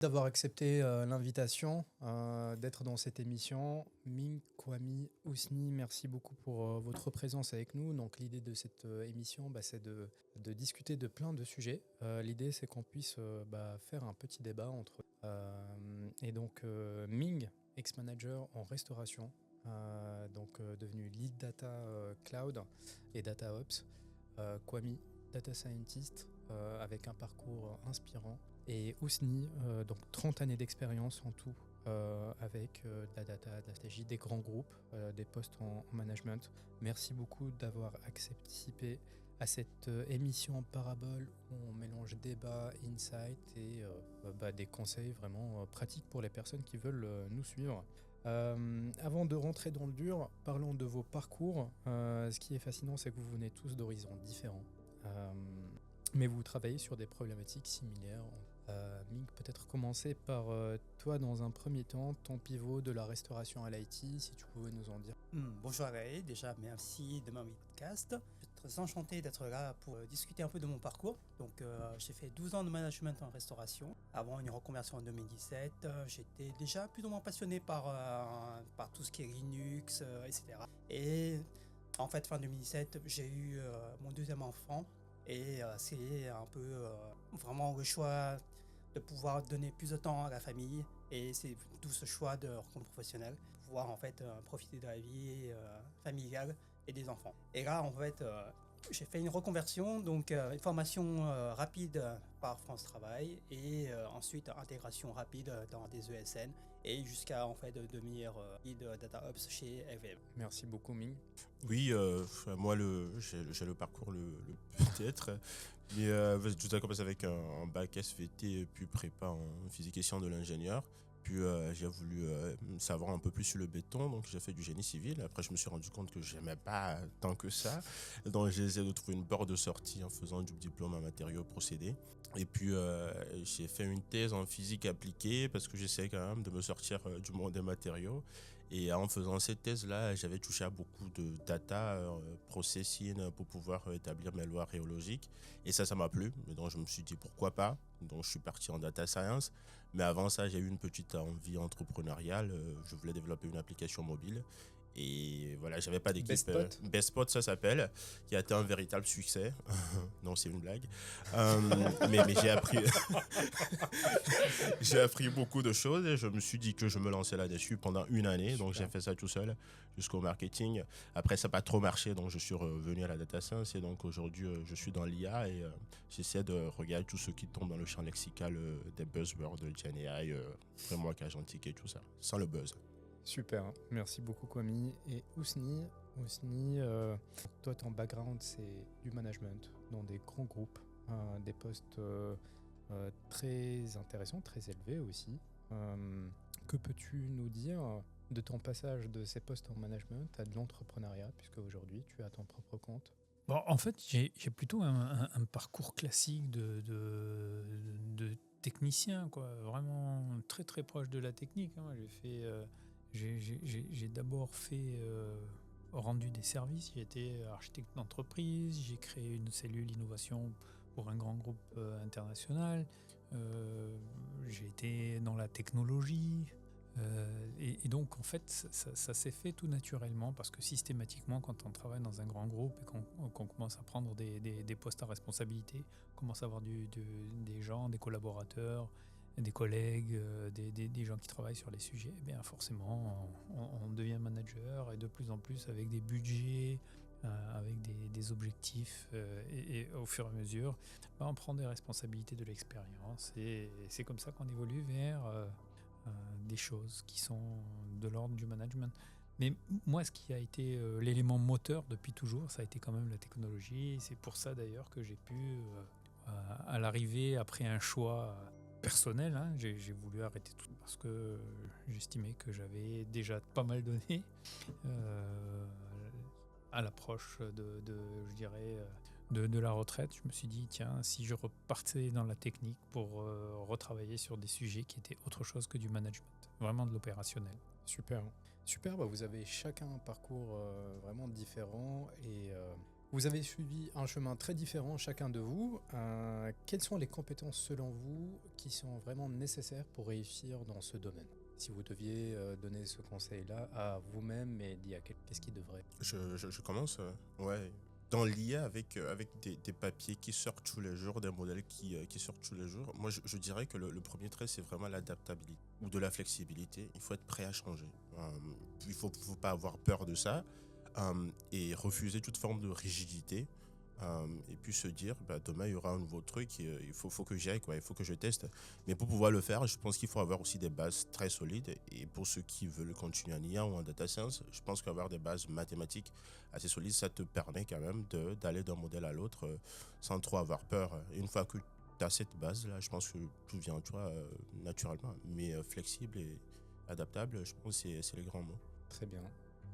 D'avoir accepté l'invitation d'être dans cette émission. Ming, Kwame, Ousni, merci beaucoup pour votre présence avec nous. Donc l'idée de cette émission, c'est de discuter de plein de sujets. L'idée, c'est qu'on puisse faire un petit débat entre... et donc Ming, ex-manager en restauration, devenu lead data cloud et data ops. Kwame, data scientist avec un parcours inspirant. Et Ousni, donc 30 années d'expérience en tout, avec de la data, de la stratégie, des grands groupes, des postes en management. Merci beaucoup d'avoir accepté à cette émission en parabole où on mélange débat, insight et des conseils vraiment pratiques pour les personnes qui veulent nous suivre. Avant de rentrer dans le dur, parlons de vos parcours. Ce qui est fascinant, c'est que vous venez tous d'horizons différents. Mais vous travaillez sur des problématiques similaires. Ming, peut-être commencer par toi dans un premier temps, ton pivot de la restauration à l'IT, si tu pouvais nous en dire. Bonjour Gaël, déjà merci de m'inviter au podcast. Je suis très enchanté d'être là pour discuter un peu de mon parcours. Donc j'ai fait 12 ans de management en restauration. Avant une reconversion en 2017, j'étais déjà plus ou moins passionné par tout ce qui est Linux, etc. Et en fait, fin 2017, j'ai eu mon deuxième enfant. Et c'est un peu vraiment le choix de pouvoir donner plus de temps à la famille. Et c'est tout ce choix de rencontre professionnelle, pouvoir en fait profiter de la vie familiale et des enfants. Et là, en fait, j'ai fait une reconversion, donc une formation rapide par France Travail et ensuite intégration rapide dans des ESN et jusqu'à en fait devenir lead Data Ops chez LVM. Merci beaucoup, Ming. Oui, moi j'ai le parcours le peut-être, mais tout a commencé avec un bac SVT puis prépa en physique et sciences de l'ingénieur. Puis j'ai voulu savoir un peu plus sur le béton, donc j'ai fait du génie civil. Après, je me suis rendu compte que j'aimais pas tant que ça. Donc j'ai essayé de trouver une porte de sortie en faisant du diplôme en matériaux procédés. Et puis j'ai fait une thèse en physique appliquée parce que j'essayais quand même de me sortir du monde des matériaux. Et en faisant cette thèse-là, j'avais touché à beaucoup de data processing pour pouvoir établir mes lois rhéologiques. Et ça m'a plu. Et donc je me suis dit pourquoi pas. Donc je suis parti en data science. Mais avant ça, j'ai eu une petite envie entrepreneuriale. Je voulais développer une application mobile. Et voilà, j'avais pas d'équipe. Bestspot Bestspot, ça s'appelle, qui a été un véritable succès. Non, c'est une blague. Mais j'ai appris, j'ai appris beaucoup de choses et je me suis dit que je me lançais là-dessus pendant une année. Donc j'ai fait ça tout seul jusqu'au marketing. Après, ça n'a pas trop marché, donc je suis revenu à la data science et donc aujourd'hui, je suis dans l'IA et j'essaie de regarder tout ce qui tombe dans le champ lexical des buzzwords de GenAI, framework agentique et tout ça, sans le buzz. Super, merci beaucoup Kwame. Et Ousni, toi ton background c'est du management dans des grands groupes, des postes très intéressants, très élevés aussi. Que peux-tu nous dire de ton passage de ces postes en management à de l'entrepreneuriat, puisque aujourd'hui tu es à ton propre compte? Bon, en fait, j'ai plutôt un parcours classique de technicien, quoi. Vraiment très très proche de la technique. J'ai d'abord fait rendu des services. J'ai été architecte d'entreprise. J'ai créé une cellule innovation pour un grand groupe international. J'ai été dans la technologie. Et donc, en fait, ça s'est fait tout naturellement parce que systématiquement, quand on travaille dans un grand groupe et qu'on commence à prendre des postes à responsabilité, on commence à avoir des gens, des collaborateurs, des collègues, des gens qui travaillent sur les sujets, eh bien forcément, on devient manager et de plus en plus avec des budgets, avec des objectifs et au fur et à mesure, on prend des responsabilités de l'expérience et c'est comme ça qu'on évolue vers des choses qui sont de l'ordre du management. Mais moi, ce qui a été l'élément moteur depuis toujours, ça a été quand même la technologie. C'est pour ça d'ailleurs que j'ai pu, à l'arrivée, après un choix personnel, j'ai voulu arrêter tout parce que j'estimais que j'avais déjà pas mal donné à l'approche je dirais, de la retraite. Je me suis dit, tiens, si je repartais dans la technique pour retravailler sur des sujets qui étaient autre chose que du management, vraiment de l'opérationnel. Super, super. Vous avez chacun un parcours vraiment différent et Vous avez suivi un chemin très différent chacun de vous. Quelles sont les compétences selon vous qui sont vraiment nécessaires pour réussir dans ce domaine? Si vous deviez donner ce conseil-là à vous-même et d'y à qu'est-ce qui devrait? Je commence. Ouais. Dans l'IA, avec des papiers qui sortent tous les jours, des modèles qui sortent tous les jours, moi je dirais que le premier trait, c'est vraiment l'adaptabilité ou de la flexibilité. Il faut être prêt à changer. Il ne faut pas avoir peur de ça et refuser toute forme de rigidité. Et puis se dire, demain il y aura un nouveau truc, il faut que j'y aille, quoi, il faut que je teste. Mais pour pouvoir le faire, je pense qu'il faut avoir aussi des bases très solides. Et pour ceux qui veulent continuer en IA ou en data science, je pense qu'avoir des bases mathématiques assez solides, ça te permet quand même d'aller d'un modèle à l'autre sans trop avoir peur. Et une fois que tu as cette base-là, je pense que tout vient à toi naturellement. Mais flexible et adaptable, je pense que c'est les grands mots. Très bien.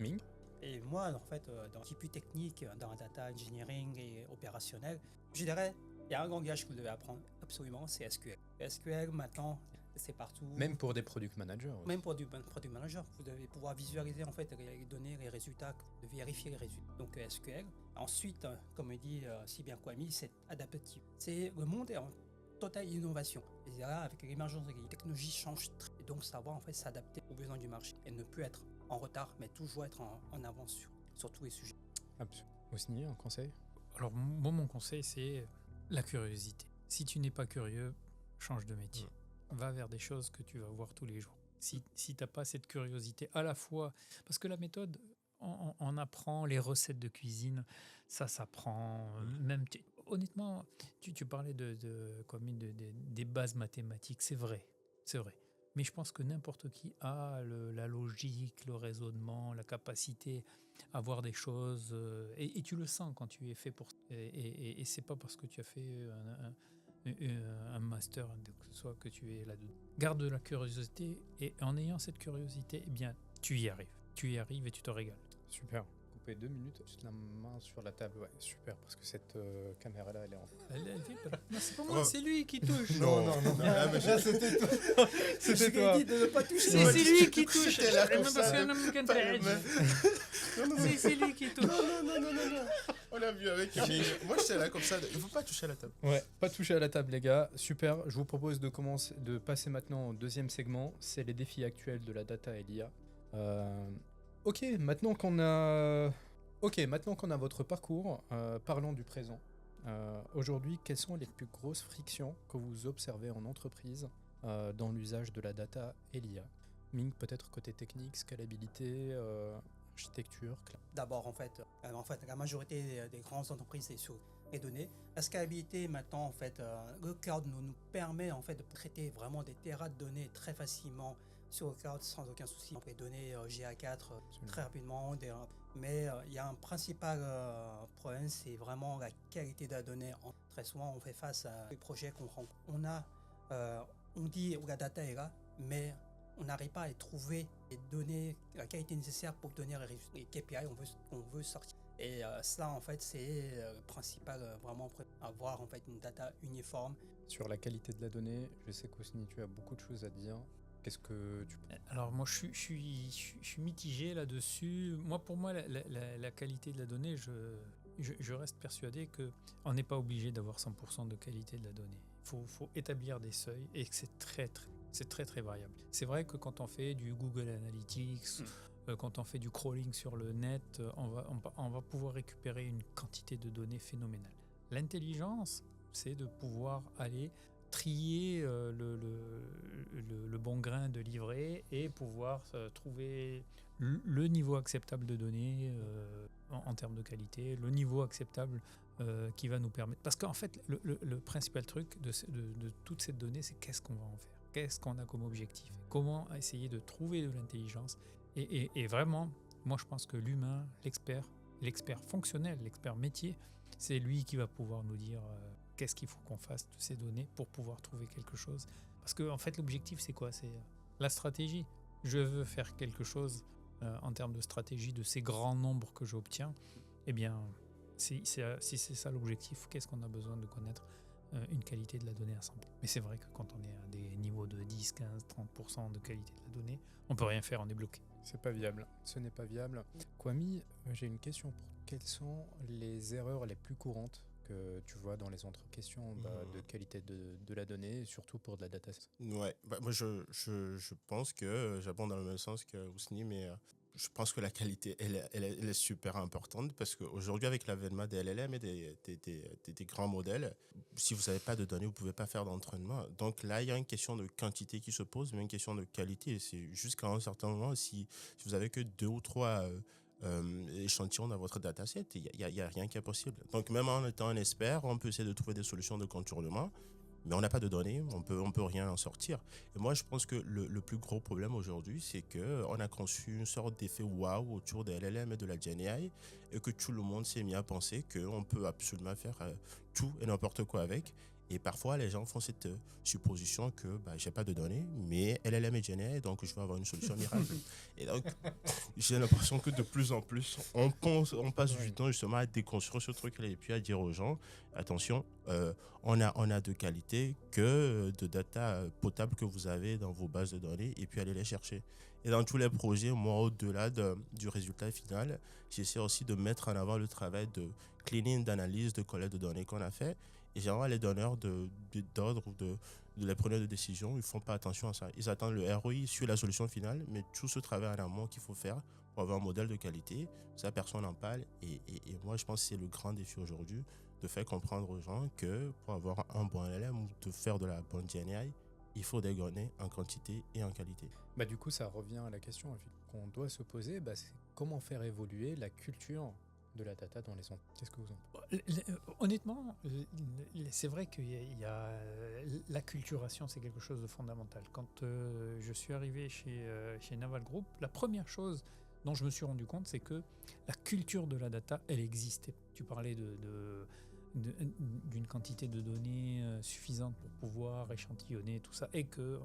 Ming? Et moi, en fait, dans l'équipe plus technique, dans la data engineering et opérationnel, je dirais, il y a un langage que vous devez apprendre absolument, c'est SQL. SQL, maintenant, c'est partout. Même pour des product managers aussi. Même pour du product manager, vous devez pouvoir visualiser en fait les données, les résultats, de vérifier les résultats. Donc SQL. Ensuite, comme dit si bien Kwame, c'est adaptatif. C'est le monde est en totale innovation. Et là, avec l'émergence des technologies change et donc savoir en fait s'adapter aux besoins du marché et ne plus être en retard, mais toujours être en avance sur tous les sujets. Absolument. Ousni, un conseil? Alors, moi, mon conseil, c'est la curiosité. Si tu n'es pas curieux, change de métier. Va vers des choses que tu vas voir tous les jours. Si tu n'as pas cette curiosité, à la fois, parce que la méthode, on apprend les recettes de cuisine, ça s'apprend. Même, honnêtement, tu parlais des bases mathématiques, c'est vrai. Mais je pense que n'importe qui a la logique, le raisonnement, la capacité à voir des choses. Et tu le sens quand tu es fait pour... Et c'est pas parce que tu as fait un master, que ce soit que tu es là-dedans. Garde la curiosité et en ayant cette curiosité, eh bien, tu y arrives. Tu y arrives et tu te régales. Super. Coupez 2 minutes, juste la main sur la table. Ouais, super, parce que cette caméra-là, elle est en... Elle vibre. Non, c'est pas moi, c'est lui qui touche. Non. Ah, mais Là, c'était toi. C'était Je toi. lui ai dit de ne pas toucher. C'est lui qui touche. J'étais là comme ça. C'est lui qui touche. Non. On l'a vu avec Ming. Moi, j'étais là comme ça. Il ne faut pas toucher à la table. Ouais, pas toucher à la table, les gars. Super. Je vous propose de passer maintenant au deuxième segment. C'est les défis actuels de la data et l'IA. Ok, maintenant qu'on a votre parcours, parlons du présent. Aujourd'hui, quelles sont les plus grosses frictions que vous observez en entreprise dans l'usage de la data et l'IA? Ming, peut-être côté technique, scalabilité, architecture. D'abord, en fait, la majorité des grandes entreprises est sur les données. La scalabilité, maintenant, en fait, le cloud nous permet en fait de traiter vraiment des terras de données très facilement sur le cloud sans aucun souci. On peut donner GA4 très rapidement. Mais il y a un principal problème, c'est vraiment la qualité de la donnée. Très souvent, on fait face à des projets qu'on rencontre. On dit que la data est là, mais on n'arrive pas à trouver les données, la qualité nécessaire pour donner les KPI qu'on veut sortir. Et ça, en fait, c'est le principal, vraiment, avoir en fait une data uniforme. Sur la qualité de la donnée, je sais qu'Ousni, tu as beaucoup de choses à dire. Qu'est-ce que tu... Alors moi, je suis mitigé là-dessus. Pour moi, la qualité de la donnée, je reste persuadé qu'on n'est pas obligé d'avoir 100% de qualité de la donnée. Il faut établir des seuils et que c'est très variable. C'est vrai que quand on fait du Google Analytics, quand on fait du crawling sur le net, on va pouvoir récupérer une quantité de données phénoménale. L'intelligence, c'est de pouvoir aller trier le bon grain de livret et pouvoir trouver le niveau acceptable de données en termes de qualité, le niveau acceptable qui va nous permettre... Parce qu'en fait, le principal truc de toute cette donnée, c'est qu'est-ce qu'on va en faire, qu'est-ce qu'on a comme objectif, comment essayer de trouver de l'intelligence. Et vraiment, moi je pense que l'humain, l'expert fonctionnel, l'expert métier, c'est lui qui va pouvoir nous dire... qu'est-ce qu'il faut qu'on fasse de ces données pour pouvoir trouver quelque chose. Parce que en fait, l'objectif, c'est quoi? C'est la stratégie. Je veux faire quelque chose en termes de stratégie de ces grands nombres que j'obtiens. Eh bien, si c'est ça l'objectif, qu'est-ce qu'on a besoin de connaître? Une qualité de la donnée à 100%. Mais c'est vrai que quand on est à des niveaux de 10, 15, 30% de qualité de la donnée, on peut rien faire, on est bloqué. C'est pas viable. Ce n'est pas viable. Kwame, j'ai une question. Quelles sont les erreurs les plus courantes que tu vois dans les autres questions de qualité de la donnée, surtout pour de la data science? Ouais, moi je pense que j'abonde dans le même sens que Ousni, mais je pense que la qualité, elle est super importante parce qu'aujourd'hui, avec l'avènement des LLM et des grands modèles, si vous n'avez pas de données, vous ne pouvez pas faire d'entraînement. Donc là, il y a une question de quantité qui se pose, mais une question de qualité. Et c'est jusqu'à un certain moment, si vous avez que 2 ou 3 échantillons dans votre dataset, il y a rien qui est possible. Donc même en étant un expert, on peut essayer de trouver des solutions de contournement, mais on n'a pas de données, on peut rien en sortir. Et moi, je pense que le plus gros problème aujourd'hui, c'est qu'on a conçu une sorte d'effet waouh autour des LLM et de la GenAI, et que tout le monde s'est mis à penser qu'on peut absolument faire tout et n'importe quoi avec. Et parfois, les gens font cette supposition que j'ai pas de données, mais LLM et GenAI, donc je vais avoir une solution miracle. Et donc, j'ai l'impression que de plus en plus, on passe du temps justement à déconstruire ce truc-là et puis à dire aux gens, attention, on a de qualité que de data potable que vous avez dans vos bases de données et puis allez les chercher. Et dans tous les projets, moi, au-delà du résultat final, j'essaie aussi de mettre en avant le travail de cleaning, d'analyse, de collecte de données qu'on a fait. Et généralement, les donneurs d'ordre ou de les preneurs de décision, ils ne font pas attention à ça. Ils attendent le ROI sur la solution finale, mais tout ce travail en amont qu'il faut faire pour avoir un modèle de qualité, ça, personne n'en parle. Et moi, je pense que c'est le grand défi aujourd'hui, de faire comprendre aux gens que pour avoir un bon LLM ou de faire de la bonne GenAI, il faut des données en quantité et en qualité. Du coup, ça revient à la question qu'on doit se poser, c'est comment faire évoluer la culture de la data dans les centres. Qu'est-ce que vous en pensez? Honnêtement, c'est vrai qu'il y a l'acculturation, c'est quelque chose de fondamental. Quand je suis arrivé chez Naval Group, la première chose dont je me suis rendu compte, c'est que la culture de la data, elle existait. Tu parlais d'une quantité de données suffisante pour pouvoir échantillonner tout ça, et que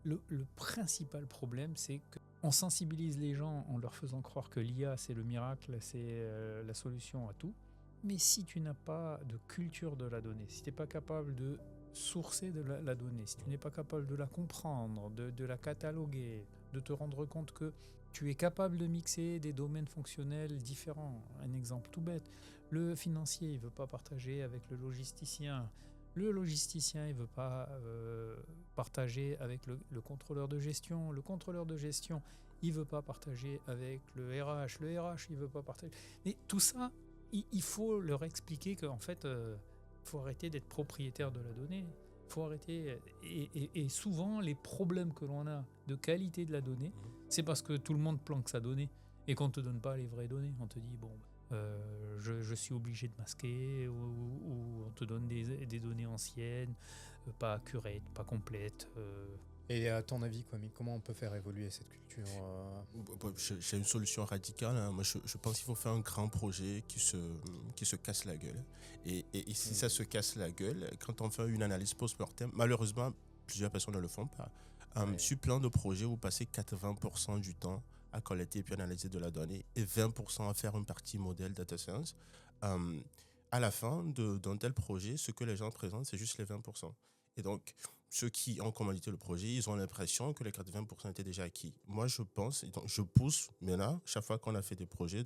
le principal problème, c'est qu'on sensibilise les gens en leur faisant croire que l'IA, c'est le miracle, c'est la solution à tout. Mais si tu n'as pas de culture de la donnée, si tu n'es pas capable de sourcer de la donnée, si tu n'es pas capable de la comprendre, de la cataloguer, de te rendre compte que tu es capable de mixer des domaines fonctionnels différents. Un exemple tout bête, le financier, il ne veut pas partager avec le logisticien. Le logisticien, il ne veut pas partager avec le contrôleur de gestion. Le contrôleur de gestion, il ne veut pas partager avec le RH. Le RH, il ne veut pas partager. Mais tout ça, il faut leur expliquer qu'en fait, il faut arrêter d'être propriétaire de la donnée. Il faut arrêter. Et souvent, les problèmes que l'on a de qualité de la donnée, c'est parce que tout le monde planque sa donnée et qu'on ne te donne pas les vraies données. On te dit, je suis obligé de masquer, ou on te donne des données anciennes, pas accurate, pas complète. Et à ton avis, comment on peut faire évoluer cette culture J'ai une solution radicale. Hein. Moi, je pense qu'il faut faire un grand projet qui se casse la gueule. Et si ça se casse la gueule, quand on fait une analyse post-mortem, malheureusement, plusieurs personnes ne le font pas. Sur plein de projets, vous passez 80% du temps à collecter et puis analyser de la donnée et 20% à faire une partie modèle data science. À la fin d'un tel projet, ce que les gens présentent, c'est juste les 20%. Et donc, ceux qui ont commandité le projet, ils ont l'impression que les 80% étaient déjà acquis. Moi, je pense, et donc je pousse maintenant, chaque fois qu'on a fait des projets,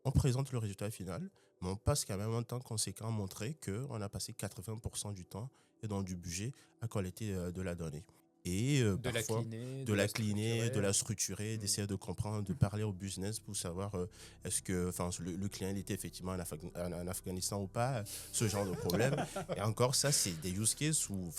on présente le résultat final, mais on passe quand même un temps conséquent à montrer qu'on a passé 80% du temps et dans du budget à collecter de la donnée. Et parfois, de la cleaner, de la structurer, d'essayer de comprendre, de parler au business pour savoir est-ce que le client il était effectivement en Afghanistan ou pas, ce genre de problème. Et encore, ça, c'est des use cases où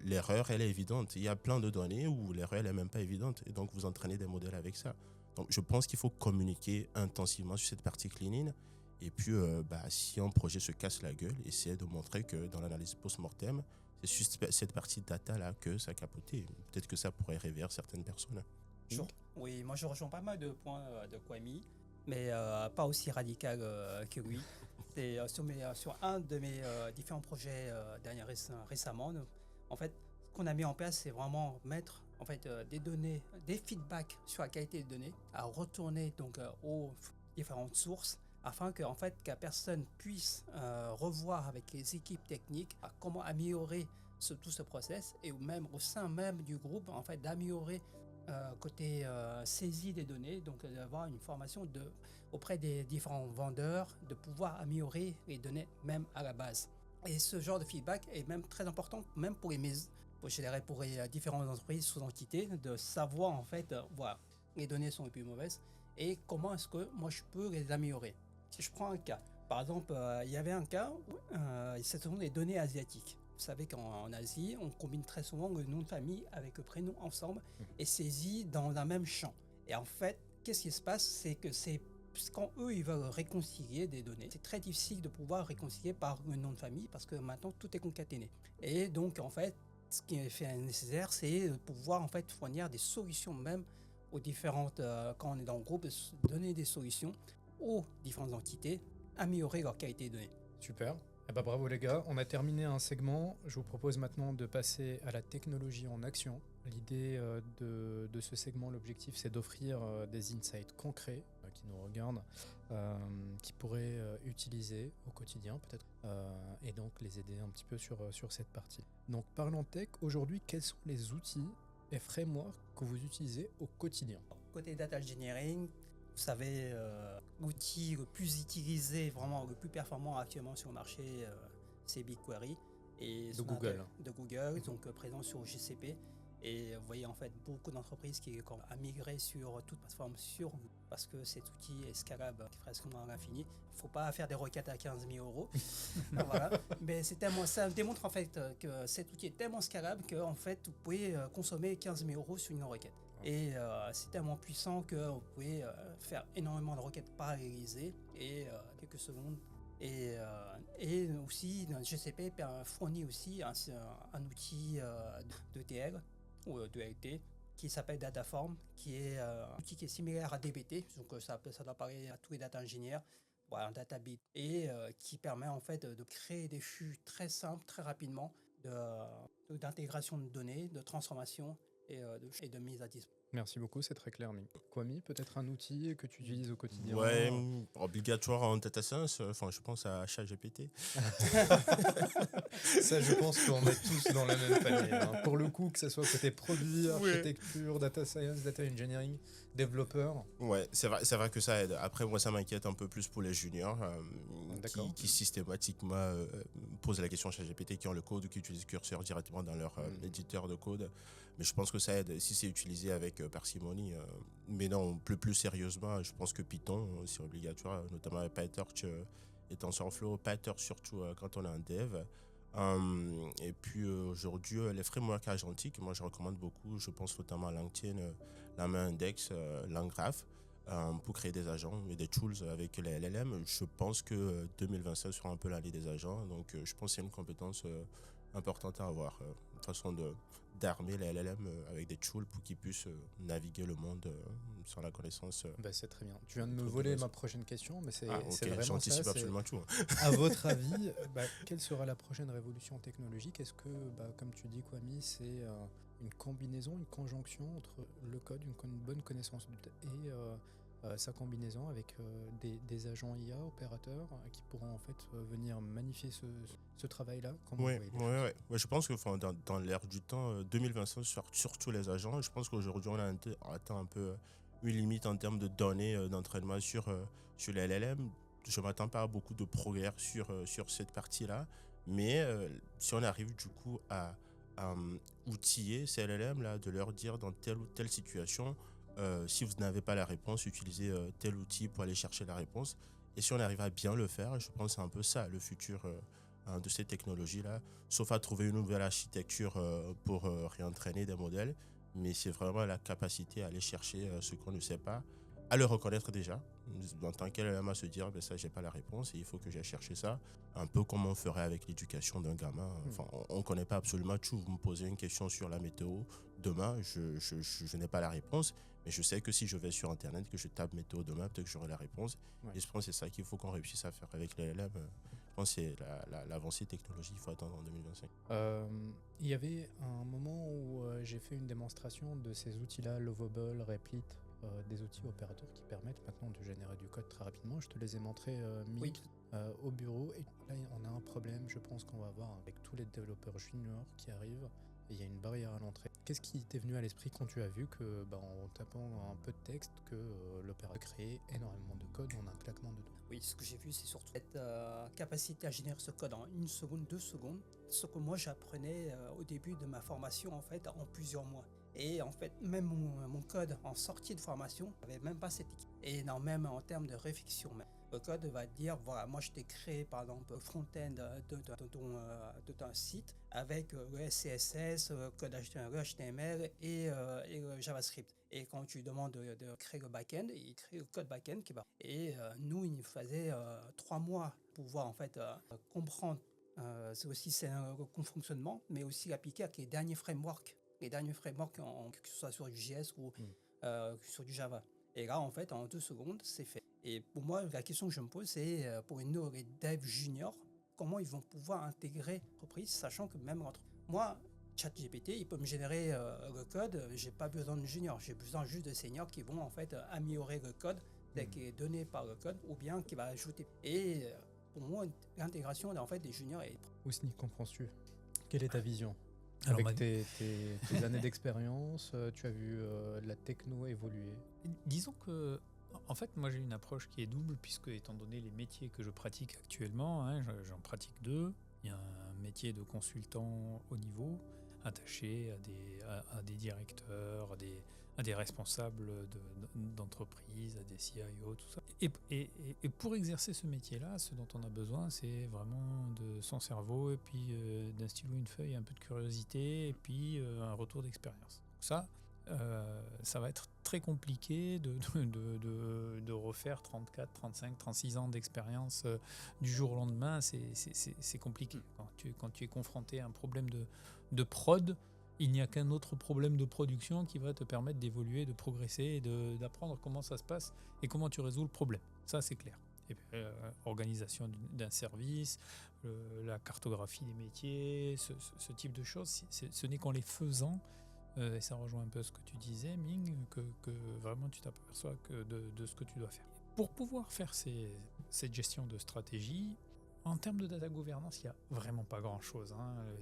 l'erreur, elle est évidente. Il y a plein de données où l'erreur, elle n'est même pas évidente. Et donc, vous entraînez des modèles avec ça. Donc, je pense qu'il faut communiquer intensivement sur cette partie cleaning. Et puis, si un projet se casse la gueule, essayer de montrer que dans l'analyse post-mortem, c'est juste cette partie data-là que ça a capoté. Peut-être que ça pourrait réveiller certaines personnes. Oui, moi je rejoins pas mal de points de Kwame, mais pas aussi radical que lui. C'est sur un de mes différents projets récemment, en fait, ce qu'on a mis en place, c'est vraiment mettre des données, des feedbacks sur la qualité des données à retourner donc aux différentes sources, afin que la personne puisse revoir avec les équipes techniques comment améliorer tout ce process, et même au sein même du groupe, d'améliorer côté saisie des données, donc d'avoir une formation auprès des différents vendeurs, de pouvoir améliorer les données même à la base. Et ce genre de feedback est même très important, même pour je dirais pour les différentes entreprises sous entités, de savoir en fait, voilà, les données sont les plus mauvaises et comment est-ce que moi je peux les améliorer. Si je prends un cas, par exemple, il y avait un cas où ce sont les données asiatiques. Vous savez qu'en Asie, on combine très souvent le nom de famille avec le prénom ensemble et saisi dans un même champ. Et en fait, qu'est-ce qui se passe? C'est que quand eux, ils veulent réconcilier des données, c'est très difficile de pouvoir réconcilier par le nom de famille parce que maintenant, tout est concaténé. Et donc, en fait, ce qui est fait nécessaire, c'est de pouvoir en fait fournir des solutions même aux différentes, quand on est dans le groupe, donner des solutions aux différentes entités, améliorer leur qualité de données. Super. Eh ben, bravo les gars, on a terminé un segment. Je vous propose maintenant de passer à la technologie en action. L'idée de ce segment, l'objectif, c'est d'offrir des insights concrets qui nous regardent, qui pourraient utiliser au quotidien peut-être, et donc les aider un petit peu sur cette partie. Donc parlons tech, aujourd'hui, quels sont les outils et frameworks que vous utilisez au quotidien? Côté data engineering, vous savez, l'outil le plus utilisé, vraiment le plus performant actuellement sur le marché, c'est BigQuery. Et De Google. De Google, donc présent sur GCP. Et vous voyez en fait beaucoup d'entreprises qui ont migré sur toute plateforme parce que cet outil est scalable presque à l'infini. Il ne faut pas faire des requêtes à 15 000 euros. Voilà. Mais ça démontre en fait que cet outil est tellement scalable que en fait, vous pouvez consommer 15 000 euros sur une requête. Et c'est tellement puissant que vous pouvez faire énormément de requêtes parallélisées et quelques secondes. Et aussi, GCP fournit aussi un outil d'ETL ou d'ELT qui s'appelle Dataform, qui est un outil qui est similaire à DBT, donc ça doit parler à tous les data ingénieurs, voilà, un database, et qui permet en fait de créer des flux très simples, très rapidement, d'intégration de données, de transformation et de mise à disposition. Merci beaucoup, c'est très clair. Kwame, peut-être un outil que tu utilises au quotidien? Ouais, obligatoire en data science, enfin je pense à ChatGPT. Ça, je pense qu'on est tous dans la même famille. Hein. Pour le coup, que ce soit côté produit, architecture, data science, data engineering, développeur. Ouais, c'est vrai que ça aide. Après, moi, ça m'inquiète un peu plus pour les juniors qui systématiquement posent la question à ChatGPT, qui ont le code ou qui utilisent Cursor directement dans leur éditeur de code. Mais je pense que ça aide si c'est utilisé avec parcimonie. Mais non, plus sérieusement, je pense que Python, c'est obligatoire, notamment avec PyTorch et TensorFlow. PyTorch surtout quand on est en dev. Et puis aujourd'hui, les frameworks agentiques, moi je recommande beaucoup. Je pense notamment à LangChain, LangIndex, LangGraph pour créer des agents et des tools avec les LLM. Je pense que 2025 sera un peu l'année des agents. Donc je pense que c'est une compétence importante à avoir. Une façon d'armer les LLM avec des tools pour qu'ils puissent naviguer le monde sans la connaissance. C'est très bien. Tu viens de me voler ma prochaine question, mais c'est vraiment j'anticipe ça. Absolument tout. À votre avis, quelle sera la prochaine révolution technologique? Est-ce que, comme tu dis, Kwame, c'est une combinaison, une conjonction entre le code, une bonne connaissance et sa combinaison avec des agents IA, opérateurs, qui pourront en fait venir magnifier ce travail-là? Oui, je pense que dans l'ère du temps, 2025, surtout les agents, je pense qu'aujourd'hui on a atteint un peu une limite en termes de données d'entraînement sur les LLM. Je ne m'attends pas à beaucoup de progrès sur cette partie-là, mais si on arrive du coup à outiller ces LLM-là, de leur dire dans telle ou telle situation, si vous n'avez pas la réponse, utilisez tel outil pour aller chercher la réponse. Et si on arrive à bien le faire, je pense que c'est un peu ça le futur de ces technologies-là, sauf à trouver une nouvelle architecture pour réentraîner des modèles, mais c'est vraiment la capacité à aller chercher ce qu'on ne sait pas, à le reconnaître déjà, en tant qu'LLM, à se dire ça j'ai pas la réponse et il faut que j'aille chercher ça, un peu comme on ferait avec l'éducation d'un gamin. Enfin, on connaît pas absolument tout. Vous me posez une question sur la météo, demain je n'ai pas la réponse, mais je sais que si je vais sur internet, que je tape météo demain, peut-être que j'aurai la réponse. Et je pense que c'est ça qu'il faut qu'on réussisse à faire avec les LLM. Je pense que c'est l'avancée technologique, il faut attendre en 2025. Il y avait un moment où j'ai fait une démonstration de ces outils-là, Lovable, Replit, des outils opérateurs qui permettent maintenant de générer du code très rapidement. Je te les ai montrés au bureau. Et là, on a un problème, je pense qu'on va avoir avec tous les développeurs juniors qui arrivent. il y a une barrière à l'entrée. Qu'est-ce qui t'est venu à l'esprit quand tu as vu que, en tapant un peu de texte, que l'opérateur créait énormément de code en un claquement de doigts? Oui, ce que j'ai vu, c'est surtout cette capacité à générer ce code en 1 seconde, 2 secondes, ce que moi j'apprenais au début de ma formation en fait en plusieurs mois. Et en fait, même mon code en sortie de formation n'avait même pas cette équipe. Et non, même en termes de réflexion, même. Le code va dire, voilà, moi je t'ai créé par exemple le front-end de ton site avec le CSS, code HTML et le JavaScript. Et quand tu demandes de créer le back-end, il crée le code back-end qui va. Et nous, il nous faisait 3 mois pour pouvoir en fait comprendre c'est aussi le fonctionnement, mais aussi l'appliquer avec les derniers frameworks. Les derniers frameworks, que ce soit sur du JS ou sur du Java. Et là, en fait, en 2 secondes, c'est fait. Et pour moi, la question que je me pose, c'est pour les devs juniors, comment ils vont pouvoir intégrer l'entreprise, sachant que même entre moi, ChatGPT, il peut me générer le code, j'ai pas besoin de juniors, j'ai besoin juste de seniors qui vont en fait améliorer le code tel qu'il est donné par le code, ou bien qui va ajouter. Et pour moi, l'intégration en fait des juniors est... Ousni, qu'en penses-tu? Quelle est ta vision? Alors, Avec tes années d'expérience, tu as vu la techno évoluer. disons que, en fait, moi j'ai une approche qui est double, puisque étant donné les métiers que je pratique actuellement, j'en pratique 2. Il y a un métier de consultant haut niveau, attaché à des directeurs, à des responsables d'entreprise, à des CIO, tout ça. Et pour exercer ce métier-là, ce dont on a besoin, c'est vraiment de son cerveau, et puis d'un stylo, une feuille, un peu de curiosité, et puis un retour d'expérience. Ça va être très compliqué de refaire 34, 35, 36 ans d'expérience du jour au lendemain. C'est compliqué. Quand tu es confronté à un problème de prod, il n'y a qu'un autre problème de production qui va te permettre d'évoluer, de progresser et d'apprendre comment ça se passe et comment tu résous le problème. Ça, c'est clair. Et puis, organisation d'un service, la cartographie des métiers, ce type de choses, ce n'est qu'en les faisant, et ça rejoint un peu ce que tu disais, Ming, que vraiment tu t'aperçois de ce que tu dois faire. Pour pouvoir faire cette gestion de stratégie, en termes de data governance, il n'y a vraiment pas grand-chose.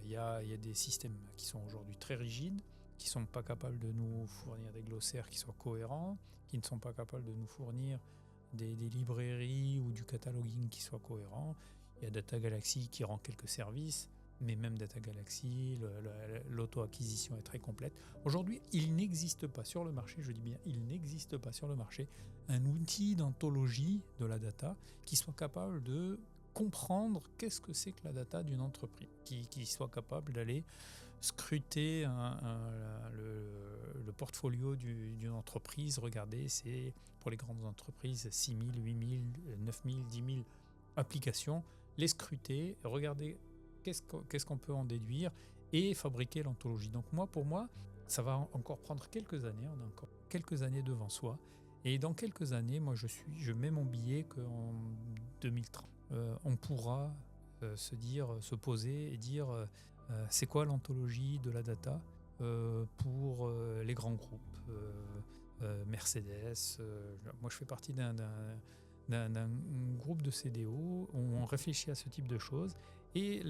Il y a des systèmes qui sont aujourd'hui très rigides, qui ne sont pas capables de nous fournir des glossaires qui soient cohérents, qui ne sont pas capables de nous fournir des librairies ou du cataloguing qui soient cohérents. Il y a Data Galaxy qui rend quelques services, mais même Data Galaxy, l'auto-acquisition est très complète. Aujourd'hui, il n'existe pas sur le marché, je dis bien, il n'existe pas sur le marché un outil d'anthologie de la data qui soit capable de comprendre qu'est-ce que c'est que la data d'une entreprise, qui soit capable d'aller scruter le portfolio d'une entreprise, regarder, c'est pour les grandes entreprises 6 000, 8 000, 9 000, 10 000 applications, les scruter, regarder qu'est-ce qu'on peut en déduire et fabriquer l'anthologie. Donc pour moi, ça va encore prendre quelques années, on a encore quelques années devant soi, et dans quelques années, moi je mets mon billet qu'en 2030, on pourra se poser et dire c'est quoi l'anthologie de la data pour les grands groupes, Mercedes. Moi je fais partie d'un groupe de CDO où on réfléchit à ce type de choses et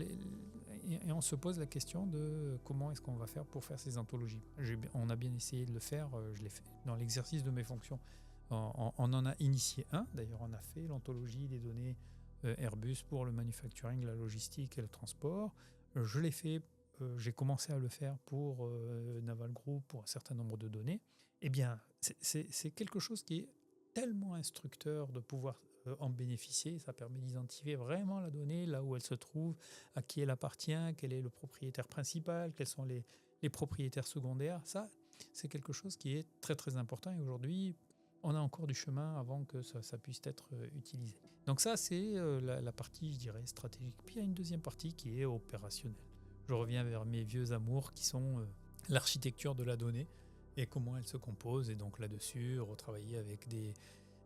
on se pose la question de comment est-ce qu'on va faire pour faire ces anthologies. On a bien essayé de le faire, je l'ai fait dans l'exercice de mes fonctions. On en a initié un, d'ailleurs on a fait l'anthologie des données Airbus pour le manufacturing, la logistique et le transport. Je l'ai fait, j'ai commencé à le faire pour Naval Group, pour un certain nombre de données. Eh bien, c'est quelque chose qui est tellement instructeur de pouvoir en bénéficier. Ça permet d'identifier vraiment la donnée, là où elle se trouve, à qui elle appartient, quel est le propriétaire principal, quels sont les propriétaires secondaires. Ça, c'est quelque chose qui est très très important et aujourd'hui, on a encore du chemin avant que ça puisse être utilisé. Donc ça, c'est la partie, je dirais, stratégique. Puis il y a une deuxième partie qui est opérationnelle. Je reviens vers mes vieux amours qui sont l'architecture de la donnée et comment elle se compose. Et donc là-dessus, retravailler avec des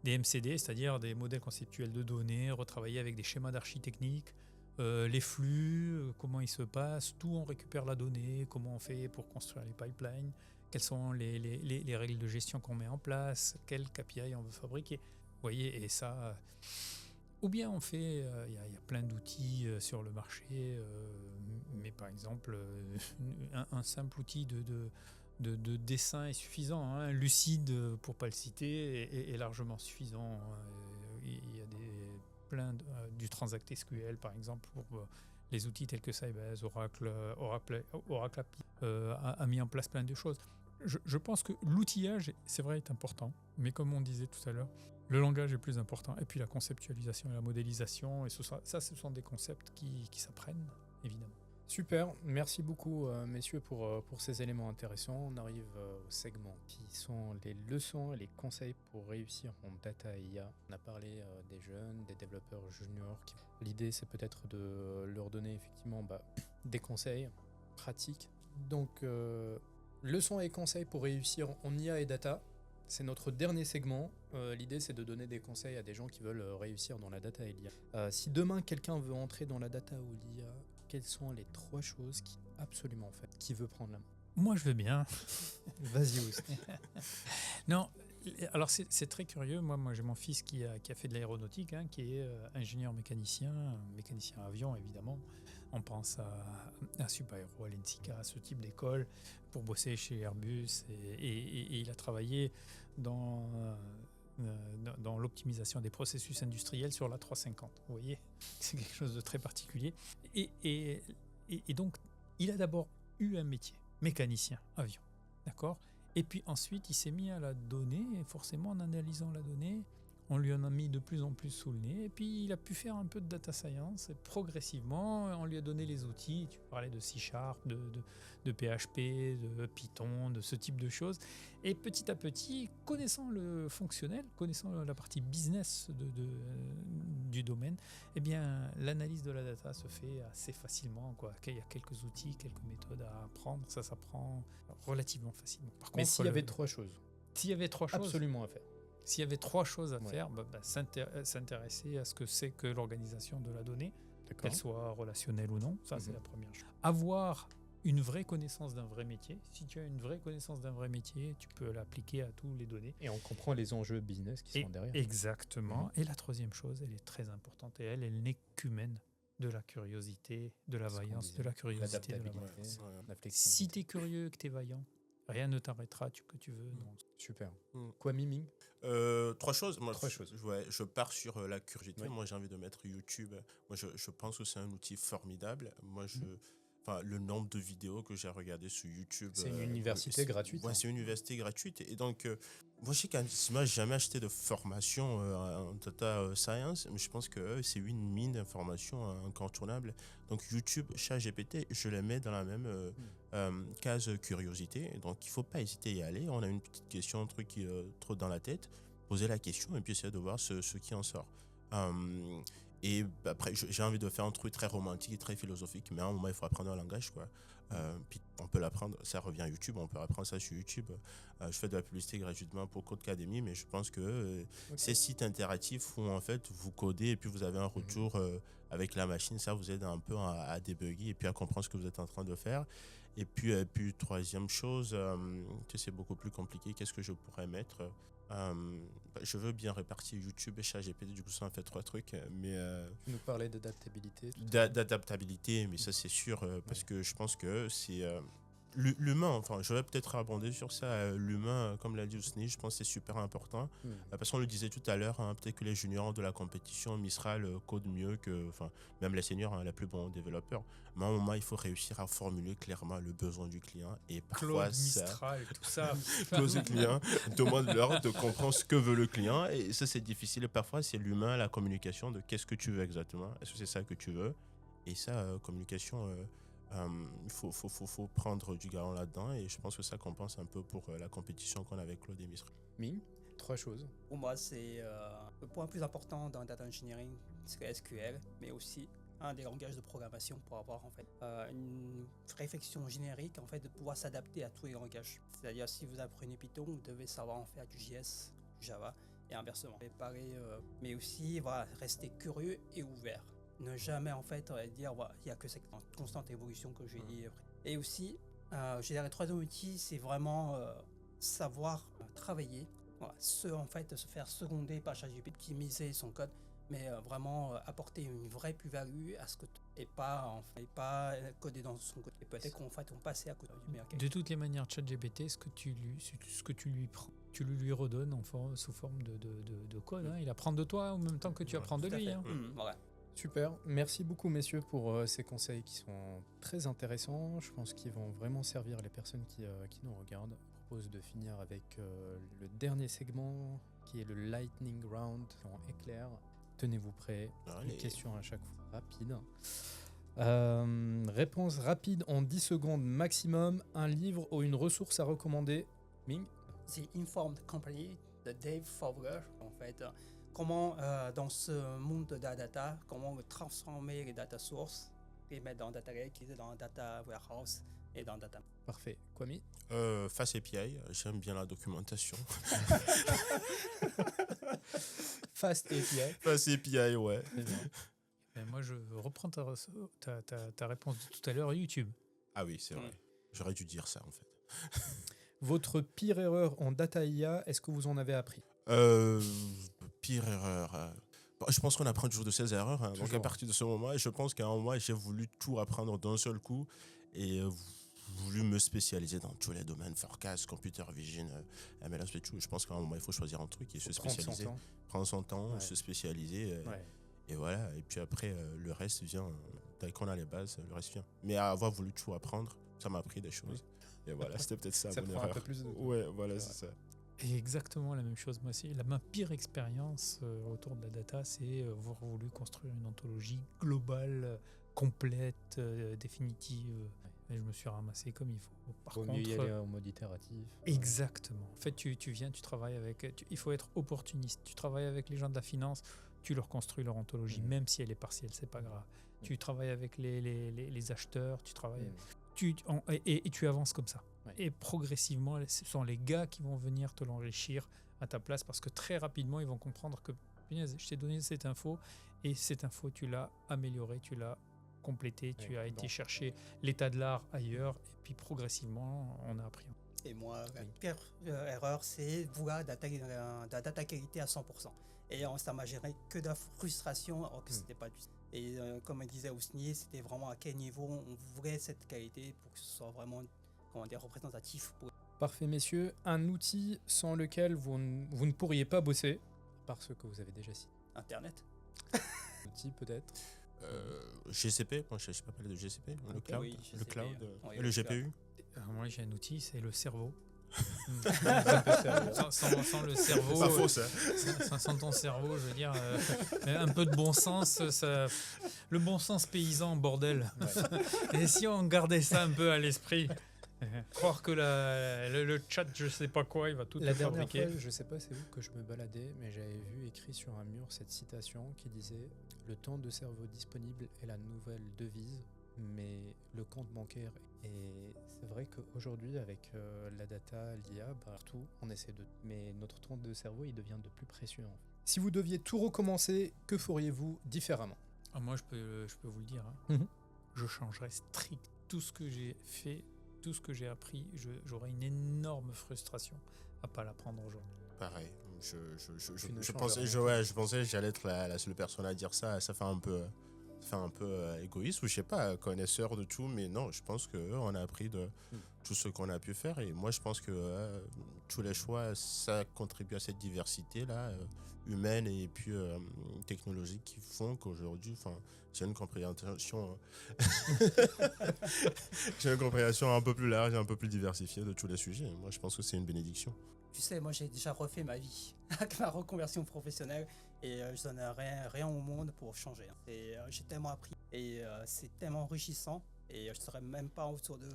MCD, c'est-à-dire des modèles conceptuels de données, retravailler avec des schémas d'architecnique, les flux, comment ils se passent, d'où on récupère la donnée, comment on fait pour construire les pipelines, quelles sont les règles de gestion qu'on met en place, quel KPI on veut fabriquer. Vous voyez, et ça, Ou bien on fait, il y a plein d'outils sur le marché, mais par exemple, un simple outil de dessin est suffisant. Hein. Lucide, pour ne pas le citer, est largement suffisant. Il y a du Transact SQL, par exemple, pour les outils tels que Sybase, Oracle a mis en place plein de choses. Je pense que l'outillage, c'est vrai, est important, mais comme on disait tout à l'heure, le langage est plus important. Et puis la conceptualisation et la modélisation, et ce sont des concepts qui s'apprennent, évidemment. Super, merci beaucoup messieurs pour ces éléments intéressants. On arrive au segment qui sont les leçons et les conseils pour réussir en data et IA. On a parlé des jeunes, des développeurs juniors. L'idée c'est peut-être de leur donner effectivement des conseils pratiques. Donc leçons et conseils pour réussir en IA et data. C'est notre dernier segment. L'idée, c'est de donner des conseils à des gens qui veulent réussir dans la data et l'IA. Si demain, quelqu'un veut entrer dans la data ou l'IA, quelles sont les 3 choses qui veut prendre la main? Moi, je veux bien. Vas-y, Ousni. Non, alors c'est très curieux. Moi j'ai mon fils qui a fait de l'aéronautique, hein, qui est ingénieur mécanicien avion, évidemment. On pense à Supaéro, à l'ENSICA, à ce type d'école, pour bosser chez Airbus. Et il a travaillé dans l'optimisation des processus industriels sur l'A350. Vous voyez, c'est quelque chose de très particulier. Et donc, il a d'abord eu un métier, mécanicien avion, d'accord ? Et puis ensuite, il s'est mis à la donnée, et forcément, en analysant la donnée, on lui en a mis de plus en plus sous le nez, et puis il a pu faire un peu de data science, et progressivement, on lui a donné les outils. Tu parlais de C#, de PHP, de Python, de ce type de choses, et petit à petit, connaissant le fonctionnel, connaissant la partie business du domaine, eh bien, l'analyse de la data se fait assez facilement, quoi. Il y a quelques outils, quelques méthodes à apprendre, ça s'apprend relativement facilement. Par Mais contre, s'il y avait 3 choses s'il y avait 3 choses absolument à faire. S'il y avait 3 choses à faire, s'intéresser à ce que c'est que l'organisation de la donnée, qu'elle soit relationnelle ou non, ça c'est la première chose. Avoir une vraie connaissance d'un vrai métier. Si tu as une vraie connaissance d'un vrai métier, tu peux l'appliquer à tous les données. Et on comprend les enjeux business qui sont derrière. Exactement. Et la troisième chose, elle est très importante, et elle n'est qu'humaine. De la curiosité, de la vaillance, de la curiosité, de la vaillance. La flexibilité. Si tu es curieux et que tu es vaillant, rien ne t'arrêtera, que tu veux. Non. Super. Quoi, Miming? 3 choses. Moi, 3 choses. Je pars sur la curiosité. Oui. Moi, j'ai envie de mettre YouTube. Moi, je pense que c'est un outil formidable. Moi, le nombre de vidéos que j'ai regardées sur YouTube. C'est une université gratuite. Ouais, c'est une université gratuite. Et donc, moi, je sais qu'Anissima n'a jamais acheté de formation en data science, mais je pense que c'est une mine d'informations incontournable. Donc, YouTube, ChatGPT, je les mets dans la même case curiosité. Donc, il ne faut pas hésiter à y aller. On a une petite question, un truc qui trotte dans la tête. Poser la question et puis essayer de voir ce qui en sort. Et après, j'ai envie de faire un truc très romantique et très philosophique, mais à un moment, il faut apprendre un langage, quoi. Puis on peut l'apprendre, ça revient à YouTube, on peut apprendre ça sur YouTube. Je fais de la publicité gratuitement pour Codecademy, mais je pense que ces sites interactifs où en fait vous codez et puis vous avez un retour avec la machine, ça vous aide un peu à débugger et puis à comprendre ce que vous êtes en train de faire. Et puis troisième chose, c'est beaucoup plus compliqué, qu'est-ce que je pourrais mettre? Je veux bien répartir YouTube et ChatGPT, du coup ça en fait 3 trucs, mais Tu nous parlais d'adaptabilité. d'adaptabilité, mais ça c'est sûr, parce que je pense que c'est l'humain, enfin je vais peut-être abonder sur ça, l'humain, comme l'a dit Ousni, je pense que c'est super important, parce qu'on le disait tout à l'heure, peut-être que les juniors de la compétition Mistral codent mieux que, même les seniors, les plus bons développeurs, mais à un moment il faut réussir à formuler clairement le besoin du client, et parfois Claude Mistral, tout ça. Close client, demande-leur de comprendre ce que veut le client, et ça c'est difficile, et parfois c'est l'humain, la communication de qu'est-ce que tu veux exactement, est-ce que c'est ça que tu veux, et ça, communication, il faut prendre du galon là-dedans, et je pense que ça compense un peu pour la compétition qu'on a avec Claude et Mistral. Ming, 3 choses. Pour moi, c'est le point plus important dans le data engineering, c'est SQL, mais aussi un des langages de programmation pour avoir en fait une réflexion générique, en fait, de pouvoir s'adapter à tous les langages. C'est-à-dire, si vous apprenez Python, vous devez savoir en faire du JS, du Java et inversement. Mais aussi, voilà, rester curieux et ouvert. Ne jamais en fait dire voilà, il n'y a que cette constante évolution que j'ai dit. Et aussi, je dirais, le troisième outil, c'est vraiment savoir travailler. Voilà, se faire seconder par ChatGPT, optimiser son code, mais vraiment apporter une vraie plus-value à ce que et pas coder dans son côté. Et peut-être qu'en fait on passait à côté du meilleur. De toutes les manières, ChatGPT, ce que tu lui prends, tu le lui redonnes sous forme de code. Hein. Il apprend de toi en même temps que tu apprends de lui. Hein. Voilà. Super, merci beaucoup messieurs pour ces conseils qui sont très intéressants. Je pense qu'ils vont vraiment servir les personnes qui nous regardent. Je propose de finir avec le dernier segment qui est le Lightning Round en éclair. Tenez-vous prêts, Allez. une question à chaque fois rapide. Réponse rapide en 10 secondes maximum. Un livre ou une ressource à recommander. Ming. The Informed Company de Dave Fowler, en fait. Comment, dans ce monde de la data, comment transformer les data sources, les mettre dans Data Lake, les dans Data Warehouse et dans Data. Parfait. Kwame. Face API, j'aime bien la documentation. Fast API. Face API, ouais. Très bien. Et moi, je reprends ta réponse de tout à l'heure, YouTube. Ah oui, c'est vrai. J'aurais dû dire ça, en fait. Votre pire erreur en data IA, est-ce que vous en avez appris? Pire erreur. Bon, je pense qu'on apprend toujours de ses erreurs. Hein. Donc à Toujours. partir de ce moment, je pense qu'à un moment, j'ai voulu tout apprendre d'un seul coup et voulu me spécialiser dans tous les domaines, forecast, computer vision, MLS et tout. Je pense qu'à un moment, il faut choisir un truc et se Prendre son spécialiser. temps. Prendre son temps, Ouais. se spécialiser. Ouais. Et voilà. Et puis après, le reste vient. Dès qu'on a les bases, le reste vient. Mais à avoir voulu tout apprendre, ça m'a appris des choses. Et voilà, c'était peut-être ça, Ça mon prend un erreur. peu plus de temps. Ouais, voilà, C'est c'est ça. Et exactement la même chose. Moi, ma pire expérience autour de la data, c'est avoir voulu construire une ontologie globale, complète, définitive. Et je me suis ramassé comme il faut. Par Vaut contre, mieux y aller en mode itératif. exactement. En fait, tu viens, tu travailles avec. Il faut être opportuniste. Tu travailles avec les gens de la finance, tu leur construis leur ontologie, même si elle est partielle, c'est pas grave. Tu travailles avec les acheteurs, tu travailles. Et tu avances comme ça. Ouais. Et progressivement, ce sont les gars qui vont venir te l'enrichir à ta place parce que très rapidement, ils vont comprendre que punaise, je t'ai donné cette info et cette info, tu l'as améliorée, tu l'as complétée, tu as été chercher l'état de l'art ailleurs et puis progressivement, on a appris. Et moi, la pire erreur, c'est vouloir la data qualité à 100%. Et ça m'a géré que de la frustration alors que c'était pas du tout. Et comme disait Ousni, c'était vraiment à quel niveau on voulait cette qualité pour que ce soit vraiment représentatif. Parfait, messieurs. Un outil sans lequel vous ne pourriez pas bosser, parce que vous avez déjà cité. Internet. Outil peut-être. GCP, moi je sais pas parler de GCP, le cloud, Oui, le GCP, cloud, oui, le le GPU. Alors moi, j'ai un outil, c'est le cerveau. Sans sans le cerveau, Pas faux ça. sans ton cerveau, je veux dire, un peu de bon sens, le bon sens paysan, bordel. Ouais. Et si on gardait ça un peu à l'esprit, croire que le chat, je sais pas quoi, il va tout La te dernière fabriquer. fois, je sais pas c'est où que je me baladais, mais j'avais vu écrit sur un mur cette citation qui disait « Le temps de cerveau disponible est la nouvelle devise, mais le compte bancaire ». Et c'est vrai qu'aujourd'hui, avec la data, l'IA, partout, on essaie de... Mais notre temps de cerveau, il devient de plus précieux. En fait. Si vous deviez tout recommencer, que feriez-vous différemment? Ah, moi, je peux vous le dire. Hein. Mhm. Je changerais strict tout ce que j'ai fait, tout ce que j'ai appris. J'aurais une énorme frustration à pas l'apprendre aujourd'hui. Pareil, Tu ne je changes pensais, rien. je pensais que j'allais être la seule personne à dire ça. Ça fait un peu égoïste ou je sais pas, connaisseur de tout, mais non, je pense qu'on a appris de tout ce qu'on a pu faire et moi je pense que tous les choix, ça contribue à cette diversité là humaine et puis technologique qui font qu'aujourd'hui, j'ai une compréhension, j'ai une compréhension un peu plus large, et un peu plus diversifiée de tous les sujets. Moi je pense que c'est une bénédiction. Tu sais, moi j'ai déjà refait ma vie avec ma reconversion professionnelle et je donne rien au monde pour changer. Et j'ai tellement appris et c'est tellement enrichissant et je serais même pas autour de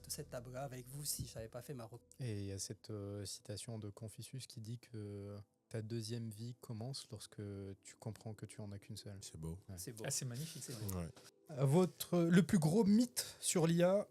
cette table-là avec vous si j'avais pas fait ma reconversion. Et il y a cette citation de Confucius qui dit que ta deuxième vie commence lorsque tu comprends que tu en as qu'une seule. C'est beau. Ouais. C'est beau. Ah, c'est magnifique. C'est vrai. Ouais. Le plus gros mythe sur l'IA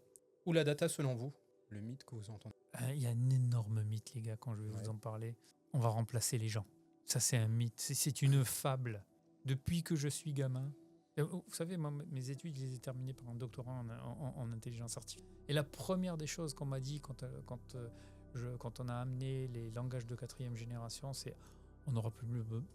ou la data selon vous? Le mythe que vous entendez. Il y a un énorme mythe, les gars, quand je vais vous en parler. On va remplacer les gens. Ça, c'est un mythe. C'est une fable. Depuis que je suis gamin, vous savez, moi, mes études, je les ai terminées par un doctorat en intelligence artificielle. Et la première des choses qu'on m'a dit quand on a amené les langages de 4e génération, c'est on n'aura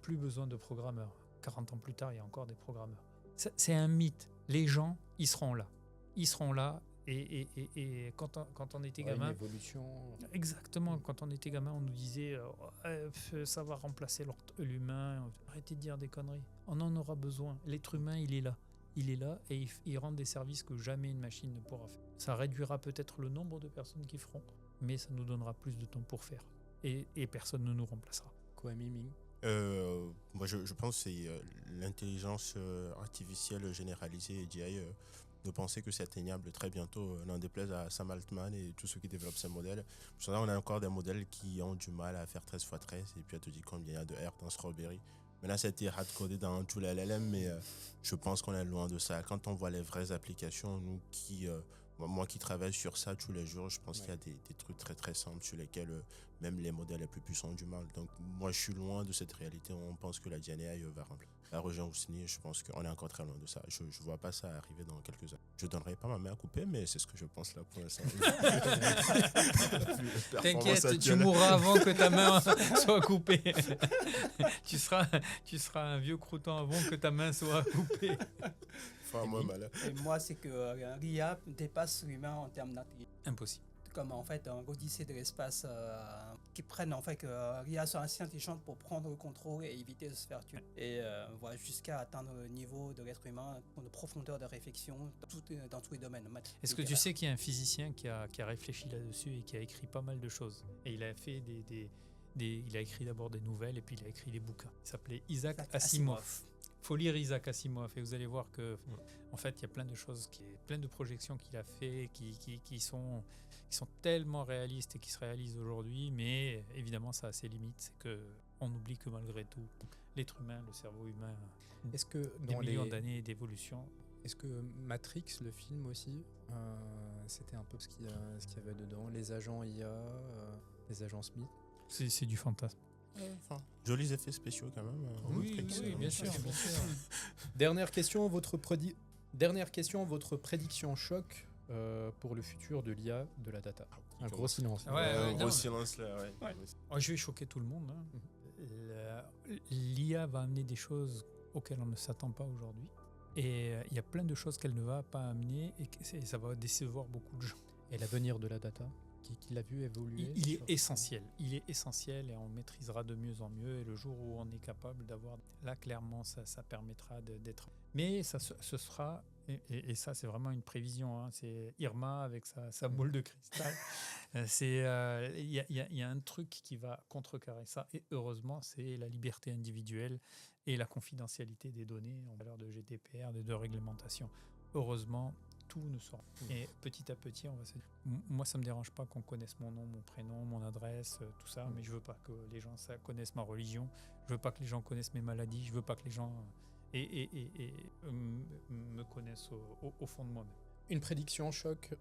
plus besoin de programmeurs. 40 ans plus tard, il y a encore des programmeurs. C'est un mythe. Les gens, ils seront là. Ils seront là. Et quand on était gamin... Une évolution. Exactement. Quand on était gamin, on nous disait ça va remplacer l'humain. Arrêtez de dire des conneries. On en aura besoin. L'être humain, il est là. Il est là et il rend des services que jamais une machine ne pourra faire. Ça réduira peut-être le nombre de personnes qui feront, mais ça nous donnera plus de temps pour faire. Et personne ne nous remplacera. Kwame Ming. Moi, je pense que c'est l'intelligence artificielle généralisée, AGI, de penser que c'est atteignable très bientôt, n'en déplaise à Sam Altman et tous ceux qui développent ces modèles. Parce que là, on a encore des modèles qui ont du mal à faire 13 x 13, et puis elle te dit combien il y a de R dans Strawberry. Mais là, ça a été hard-codé dans tous les LLM, mais je pense qu'on est loin de ça. Quand on voit les vraies applications, moi qui travaille sur ça tous les jours, je pense qu'il y a des trucs très très simples sur lesquels même les modèles les plus puissants ont du mal. Donc moi, je suis loin de cette réalité. On pense que la GNI va remplacer. La rejoint Ousni, je pense qu'on est encore très loin de ça. Je ne vois pas ça arriver dans quelques années. Je ne donnerai pas ma main à couper, mais c'est ce que je pense là pour l'instant. T'inquiète, tu mourras avant que ta main soit coupée. tu seras un vieux crouton avant que ta main soit coupée. Et moi, c'est que l'IA dépasse l'humain en termes d'intelligence. Impossible. Comme en fait un odyssée de l'espace qui prennent en fait que l'IA soit assez intelligente pour prendre le contrôle et éviter de se faire tuer. Et voilà, jusqu'à atteindre le niveau de l'être humain, de profondeur de réflexion dans tous les domaines. Est-ce que tu sais qu'il y a un physicien qui a réfléchi là-dessus et qui a écrit pas mal de choses? Et il a fait il a écrit d'abord des nouvelles et puis il a écrit des bouquins. Il s'appelait Isaac Asimov. Faut lire Isaac Asimov et vous allez voir que en fait il y a plein de choses, plein de projections qu'il a fait qui sont tellement réalistes et qui se réalisent aujourd'hui, mais évidemment ça a ses limites. C'est que on oublie que malgré tout l'être humain, le cerveau humain, Est-ce que des dans millions d'années d'évolution. Est-ce que Matrix, le film aussi, c'était un peu ce qu'il y avait dedans, les agents IA, les agents Smith? C'est du fantasme. Jolis effets spéciaux quand même. Oui, bien sûr. Dernière question, votre prédiction choc pour le futur de l'IA, de la data. Un gros silence. Un gros silence là, ouais. Je vais choquer tout le monde. L'IA va amener des choses auxquelles on ne s'attend pas aujourd'hui. Et il y a plein de choses qu'elle ne va pas amener et ça va décevoir beaucoup de gens. Et l'avenir de la data qui l'a vu évoluer. Il est essentiel. Il est essentiel et on maîtrisera de mieux en mieux. Et le jour où on est capable d'avoir... Là, clairement, ça permettra d'être... Mais ce sera... Et ça, c'est vraiment une prévision. Hein. C'est Irma avec sa boule de cristal. Il y a un truc qui va contrecarrer ça. Et heureusement, c'est la liberté individuelle et la confidentialité des données en valeur de GDPR, de réglementation. Heureusement, tout ne sort. Et petit à petit, on va se dire, moi, ça me dérange pas qu'on connaisse mon nom, mon prénom, mon adresse, tout ça, mais je veux pas que les gens connaissent ma religion, je veux pas que les gens connaissent mes maladies, je veux pas que les gens me connaissent au fond de moi-même. Une prédiction choc,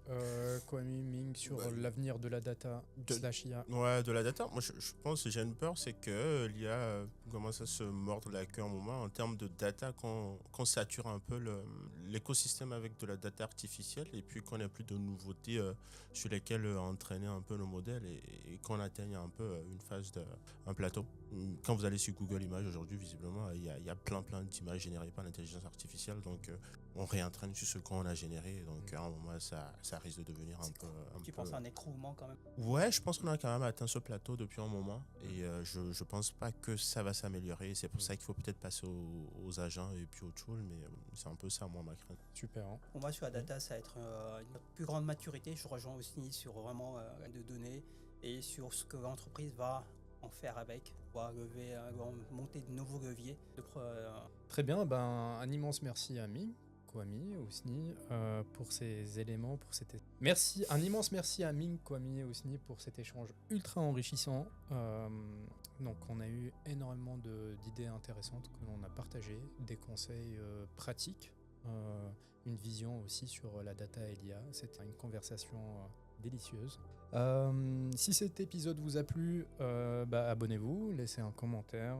Kwame Ming, sur l'avenir de la data / IA. Ouais, de la data. Moi, je pense que j'ai une peur, c'est que l'IA commence à se mordre la queue un moment en termes de data, qu'on sature un peu l'écosystème avec de la data artificielle et puis qu'on n'ait plus de nouveautés sur lesquelles entraîner un peu le modèle et qu'on atteigne un peu une phase un plateau. Quand vous allez sur Google Images aujourd'hui, visiblement, il y a plein d'images générées par l'intelligence artificielle, donc on réentraîne sur ce qu'on a généré, donc à un moment ça risque de devenir un peu... Tu penses à un écroulement quand même? Ouais, je pense qu'on a quand même atteint ce plateau depuis un moment et je pense pas que ça va s'améliorer. C'est pour ça qu'il faut peut-être passer aux agents et puis aux tools, mais c'est un peu ça, moi, ma crainte. Super. Hein. Pour moi, sur la data, ça va être une plus grande maturité. Je rejoins aussi sur vraiment de données et sur ce que l'entreprise va en faire avec, va monter de nouveaux leviers. Très bien, un immense merci à Ming, Kwame, Ousni, pour ces éléments, un immense merci à Ming, Kwame et Ousni pour cet échange ultra enrichissant. Donc on a eu énormément d'idées intéressantes que l'on a partagées, des conseils pratiques, une vision aussi sur la data et l'IA. C'était une conversation délicieuse. Si cet épisode vous a plu, abonnez-vous, laissez un commentaire,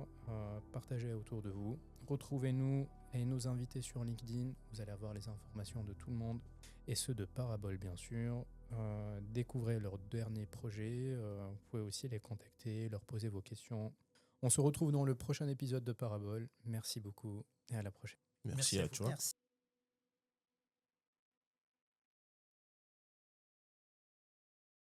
partagez autour de vous. Retrouvez-nous et nos invités sur LinkedIn, vous allez avoir les informations de tout le monde, et ceux de Parabole bien sûr. Découvrez leurs derniers projets, vous pouvez aussi les contacter, leur poser vos questions. On se retrouve dans le prochain épisode de Parabole. Merci beaucoup et à la prochaine. Merci à à vous. toi. Merci.